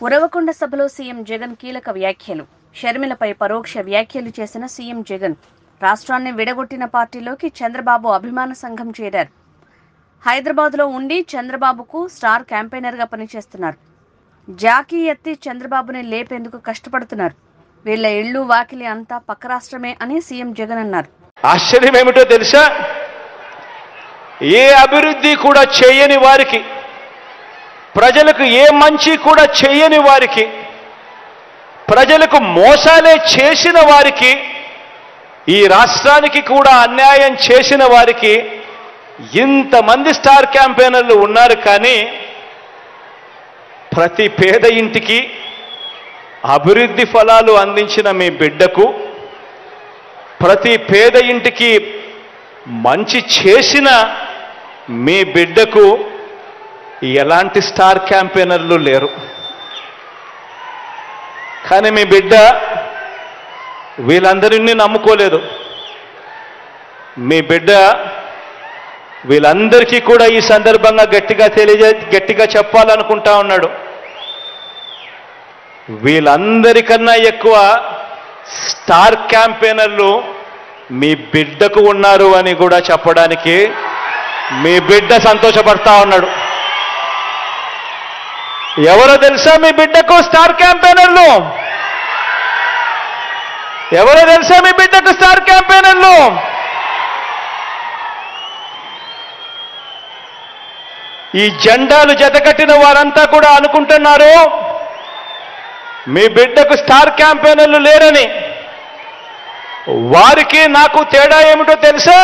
ఉరవకొండ సభలో సీఎం జగన్ కీలక వ్యాఖ్యలు. షర్మిలపై పరోక్ష వ్యాఖ్యలు చేసిన సీఎం జగన్ రాష్ట్రాన్ని విడగొట్టిన పార్టీలోకి చంద్రబాబు అభిమాన సంఘం చేరారు. హైదరాబాద్లో ఉండి చంద్రబాబుకు స్టార్ క్యాంపెయినర్గా పనిచేస్తున్నారు. జాకీ ఎత్తి చంద్రబాబుని లేపేందుకు కష్టపడుతున్నారు. వీళ్ల ఇళ్ళు వాకిలి అంతా పక్క రాష్ట్రమే అని సీఎం జగన్ అన్నారు. ఆశ్చర్యం ఏమిటో తెలుసా? ఏ అభివృద్ధి కూడా చేయని వారికి, ప్రజలకు ఏ మంచి కూడా చేయని వారికి, ప్రజలకు మోసాలే చేసిన వారికి, ఈ రాష్ట్రానికి కూడా అన్యాయం చేసిన వారికి ఇంతమంది స్టార్ క్యాంపెయినర్లు ఉన్నారు. కానీ ప్రతి పేద ఇంటికి అభివృద్ధి ఫలాలు అందించిన మీ బిడ్డకు, ప్రతి పేద ఇంటికి మంచి చేసిన మీ బిడ్డకు ఎలాంటి స్టార్ క్యాంపెయినర్లు లేరు. కానీ మీ బిడ్డ వీళ్ళందరినీ నమ్ముకోలేదు. మీ బిడ్డ వీళ్ళందరికీ కూడా ఈ సందర్భంగా గట్టిగా చెప్పాలనుకుంటా ఉన్నాడు. వీళ్ళందరికన్నా ఎక్కువ స్టార్ క్యాంపెయినర్లు మీ బిడ్డకు ఉన్నారు అని కూడా చెప్పడానికి మీ బిడ్డ సంతోషపడతా ఉన్నాడు. ఎవరో తెలుసా మీ బిడ్డకు స్టార్ క్యాంపెయినర్లు? ఎవరో తెలుసా మీ బిడ్డకు స్టార్ క్యాంపెయినర్లు? ఈ జెండాలు జతకట్టిన వారంతా కూడా అనుకుంటున్నారు మీ బిడ్డకు స్టార్ క్యాంపెయినర్లు లేరని. వారికి నాకు తేడా ఏమిటో తెలుసా?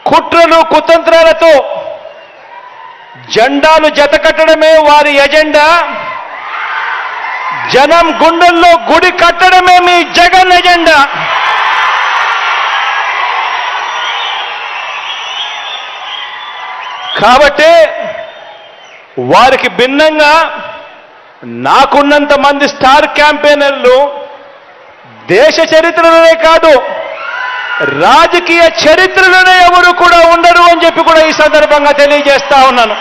కుట్రలు కుతంత్రాలతో జెండాలు జతకట్టడమే వారి ఎజెండా. జనం గుండెల్లో గుడి కట్టడమే మీ జగన్ ఎజెండా. కాబట్టి వారికి భిన్నంగా నాకున్నంత మంది స్టార్ క్యాంపెయినర్లు దేశ చరిత్రలోనే కాదు, రాజకీయ చరిత్రలోనే ఎవరు కూడా ఉండరు అని చెప్పి కూడా ఈ సందర్భంగా తెలియజేస్తా ఉన్నాను.